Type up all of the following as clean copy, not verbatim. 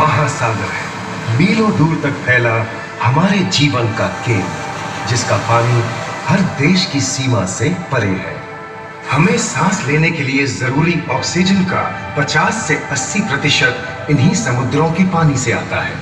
महासागर है, मीलों दूर तक फैला हमारे जीवन का केंद्र, जिसका पानी हर देश की सीमा से परे है। हमें सांस लेने के लिए जरूरी ऑक्सीजन का 50 से 80% इन्हीं समुद्रों के पानी से आता है।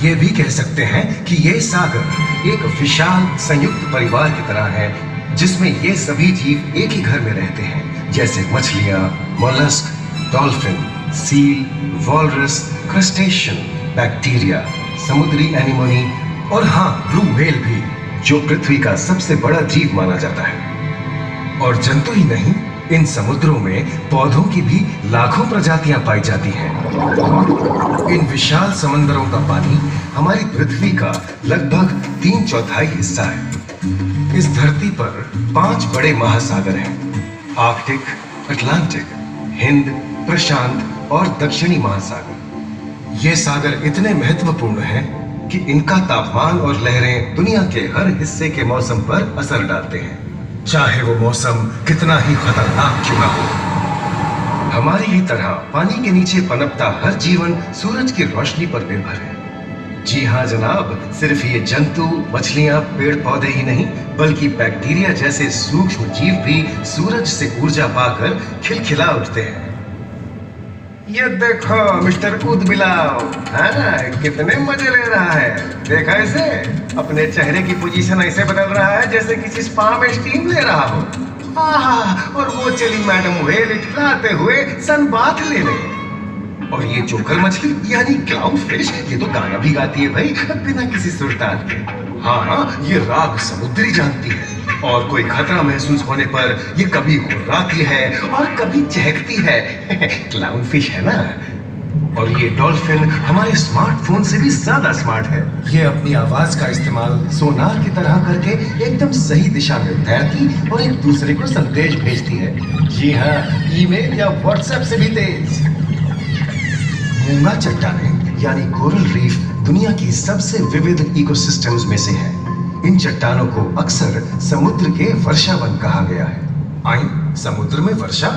ये भी कह सकते हैं कि ये सागर एक विशाल संयुक्त परिवार की तरह है, जिसमें ये सभी जीव एक ही घर में रहते हैं, जैसे मछलियां, mollusc, dolphin, seal, walrus, crustacean, bacteria, समुद्री एनिमोनी और हाँ, ब्लू व्हेल भी, जो पृथ्वी का सबसे बड़ा जीव माना जाता है। और जंतु ही नहीं, इन समुद्रों में पौधों की भी लाखों प्रजातियां पाई जाती हैं। इन विशाल समंदरों का पानी हमारी पृथ्वी का लगभग 3/4 हिस्सा है। इस धरती पर 5 बड़े महासागर हैं: आर्कटिक, अटलांटिक, हिंद, प्रशांत और दक्षिणी महासागर। ये सागर इतने महत्वपूर्ण हैं कि इनका तापमान और लहरें दुनिया के हर हिस्से के मौसम पर असर डालते हैं, चाहे वो मौसम कितना ही खतरनाक क्यों ना हो। हमारी ही तरह पानी के नीचे पनपता हर जीवन सूरज की रोशनी पर निर्भर है। जी हाँ जनाब, सिर्फ ये जंतु, मछलियां, पेड़ पौधे ही नहीं, बल्कि बैक्टीरिया जैसे सूक्ष्म जीव भी सूरज से ऊर्जा पाकर खिलखिला उठते हैं। ये देखो मिस्टर ऊदबिलाव, कितने मजे ले रहा है। देखा इसे, अपने चेहरे की पोजीशन ऐसे बदल रहा है जैसे किसी स्पा में स्टीम ले रहा हो। और वो चली मैडम व्हेल इटलाते हुए सनबाथ लेने। और ये जोकर मछली यानी क्लाउन फिश, ये तो गाना भी गाती है भाई, बिना किसी सुरताल के। हाँ, ये राग समुद्री जानती है, और कोई खतरा महसूस होने पर ये कभी गुर्राती है और कभी चहकती है। क्लाउन फिश है ना। और ये डॉल्फिन हमारे स्मार्टफोन से भी ज्यादा स्मार्ट है। ये अपनी आवाज का इस्तेमाल सोनार की तरह करके एकदम सही दिशा में तैरती और एक दूसरे को संदेश भेजती है। जी हाँ, ईमेल या व्हाट्सएप से भी तेज। मूंगा चट्टानें यानी कोरल रीफ दुनिया की सबसे विविध इकोसिस्टम्स में से है। इन चट्टानों को अक्सर समुद्र के वर्षावन कहा गया है। आई, समुद्र में वर्षा,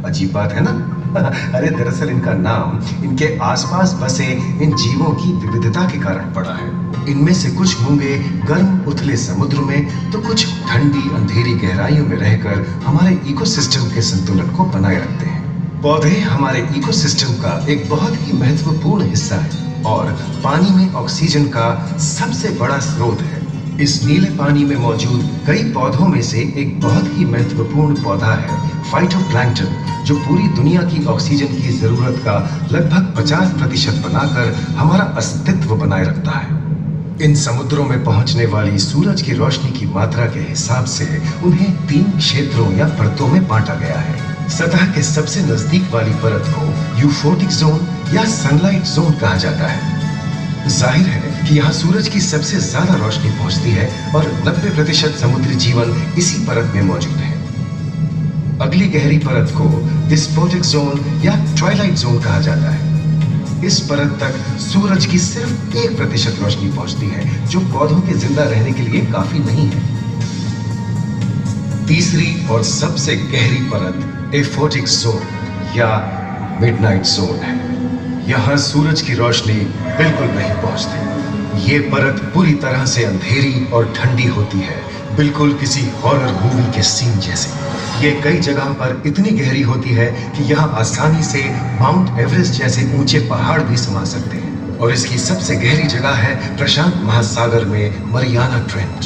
अजीब बात है ना। अरे दरअसल इनका नाम इनके आसपास बसे इन जीवों की विविधता के कारण पड़ा है। इनमें से कुछ मूंगे गर्म उथले समुद्र में, तो कुछ ठंडी अंधेरी गहराइयों में रहकर हमारे इकोसिस्टम के संतुलन को बनाए रखते हैं। पौधे हमारे इकोसिस्टम का एक बहुत ही महत्वपूर्ण हिस्सा है और पानी में ऑक्सीजन का सबसे बड़ा स्रोत है। इस नीले पानी में मौजूद कई पौधों में से एक बहुत ही महत्वपूर्ण पौधा है फाइटोप्लैंक्टन, जो पूरी दुनिया की ऑक्सीजन की जरूरत का लगभग 50% बनाकर हमारा अस्तित्व बनाए रखता है। इन समुद्रों में पहुंचने वाली सूरज की रोशनी की मात्रा के हिसाब से उन्हें 3 क्षेत्रों या परतों में बांटा गया है। सतह के सबसे नजदीक वाली परत को यूफोटिक जोन या सनलाइट जोन कहा जाता है। जाहिर है कि यहाँ सूरज की सबसे ज्यादा रोशनी पहुंचती है और 90% समुद्री जीवन इसी परत में मौजूद है। अगली गहरी परत को डिस्पोटिक जोन या ट्वाइलाइट जोन कहा जाता है। इस परत तक सूरज की सिर्फ 1% रोशनी पहुंचती है, जो पौधों के जिंदा रहने के लिए काफी नहीं है। तीसरी और सबसे गहरी परत एफोटिक जोन या मिडनाइट जोन है। यहाँ सूरज की रोशनी बिल्कुल नहीं पहुंचती। ये परत पूरी तरह से अंधेरी और ठंडी होती है, बिल्कुल किसी हॉरर मूवी के सीन जैसे। ये कई जगह पर इतनी गहरी होती है कि यहाँ आसानी से माउंट एवरेस्ट जैसे ऊंचे पहाड़ भी समा सकते हैं। और इसकी सबसे गहरी जगह है प्रशांत महासागर में मरियाना ट्रेंच।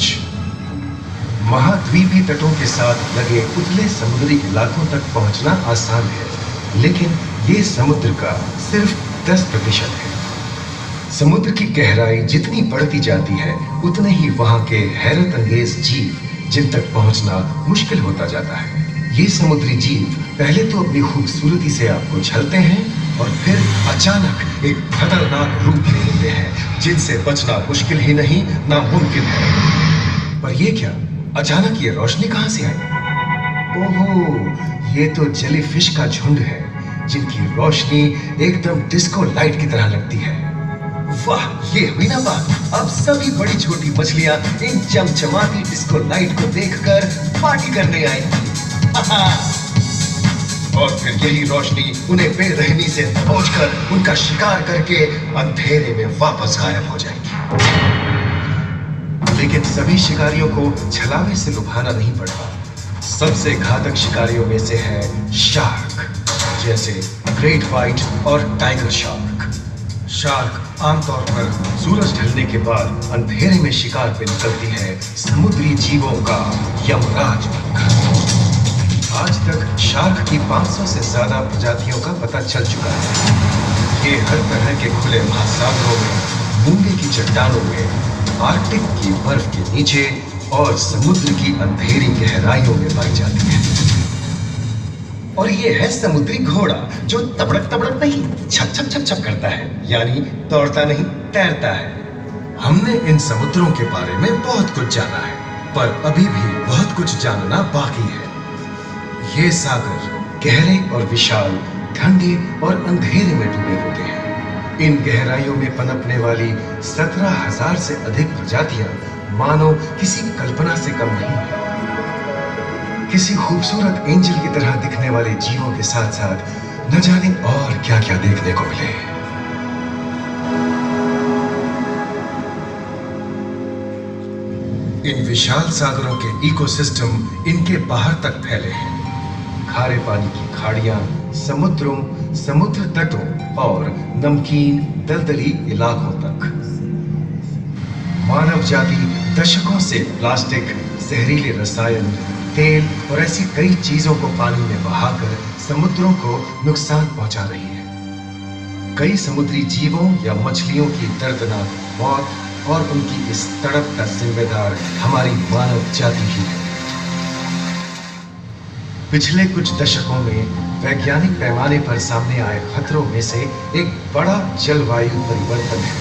महाद्वीपीय तटों के साथ लगे उथले समुद्री इलाकों तक पहुंचना आसान है, लेकिन ये समुद्र का सिर्फ 10% है। समुद्र की गहराई जितनी बढ़ती जाती है, उतने ही वहां के हैरत अंगेज जीव जिन तक पहुंचना मुश्किल होता जाता है। ये समुद्री जीव पहले तो अपनी खूबसूरती से आपको छलते हैं और फिर अचानक एक खतरनाक रूप ले लेते हैं, जिनसे बचना मुश्किल ही नहीं, नामुमकिन है। पर ये क्या, अचानक ये रोशनी कहां से आई? ओहो, ये तो जेलीफिश का झुंड है, जिनकी रोशनी एकदम डिस्को लाइट की तरह लगती है। वाह, ये हुई ना बात। अब सभी बड़ी छोटी मछलियां इन चमचमाती डिस्को लाइट को देखकर पार्टी करने आएंगी। और फिर यही रोशनी उन्हें बेरहमी से दबोचकर उनका शिकार करके अंधेरे में वापस गायब हो जाएगी। लेकिन सभी शिकारियों को छलावे से लुभाना नहीं पड़ता। सबसे घातक शिकारियों में से है शार्क, जैसे ग्रेट व्हाइट और टाइगर शार्क। शार्क आमतौर पर सूरज ढलने के बाद अंधेरे में शिकार पे निकलती है समुद्री जीवों का यमराज बनकर। आज तक शार्क की 500 से ज्यादा प्रजातियों का पता चल चुका है। ये हर तरह के खुले महासागरों में, मूंगे की चट्टानों में, आर्कटिक की बर्फ के नीचे और समुद्र की अंधेरी गहराइयों में पाई जाती है। और ये है समुद्री घोड़ा, जो तबड़क तबड़क नहीं, छप छप छप छप करता है, यानी दौड़ता नहीं, तैरता है। हमने इन समुद्रों के बारे में बहुत कुछ जाना है, पर अभी भी बहुत कुछ जानना बाकी है। ये सागर गहरे और विशाल, ठंडे और अंधेरे में डूबे होते हैं। इन गहराइयों में पनपने वाली 17,000 से अधिक प्रजातियां मानो किसी कल्पना से कम नहीं है। किसी खूबसूरत एंजल की तरह दिखने वाले जीवों के साथ साथ न जाने और क्या क्या देखने को मिले। इन विशाल सागरों के इकोसिस्टम इनके बाहर तक फैले हैं। खारे पानी की खाड़ियां, समुद्रों, समुद्र तटों और नमकीन दलदली इलाकों तक। मानव जाति दशकों से प्लास्टिक, जहरीले रसायन, तेल और ऐसी कई चीजों को पानी में बहाकर समुद्रों को नुकसान पहुंचा रही है। कई समुद्री जीवों या मछलियों की दर्दनाक मौत और उनकी इस तड़प का जिम्मेदार हमारी मानव जाति ही है। पिछले कुछ दशकों में वैज्ञानिक पैमाने पर सामने आए खतरों में से एक बड़ा जलवायु परिवर्तन है,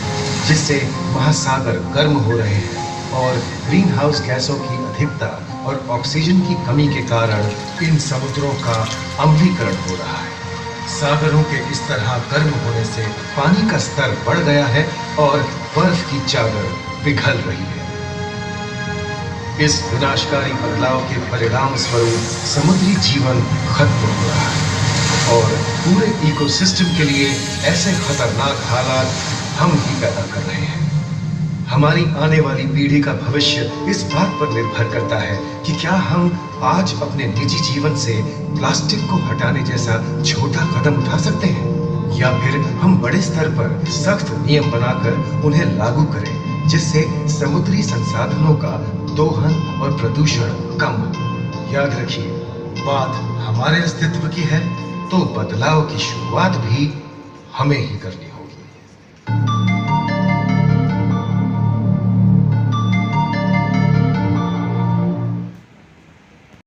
जिससे महासागर गर्म हो रहे हैं और ग्रीन हाउस गैसों की अधिकता और ऑक्सीजन की कमी के कारण इन समुद्रों का अम्लीकरण हो रहा है। सागरों के इस तरह गर्म होने से पानी का स्तर बढ़ गया है और बर्फ की चादर पिघल रही है। इस विनाशकारी बदलाव के परिणाम स्वरूप समुद्री जीवन खत्म हो रहा है और पूरे इकोसिस्टम के लिए ऐसे खतरनाक हालात हम ही पैदा कर रहे हैं। हमारी आने वाली पीढ़ी का भविष्य इस बात पर निर्भर करता है कि क्या हम आज अपने निजी जीवन से प्लास्टिक को हटाने जैसा छोटा कदम उठा सकते हैं, या फिर हम बड़े स्तर पर सख्त नियम बनाकर उन्हें लागू करें, जिससे समुद्री संसाधनों का दोहन और प्रदूषण कम हो। याद रखिए, बात हमारे अस्तित्व की है, तो बदलाव की शुरुआत भी हमें ही करनी है।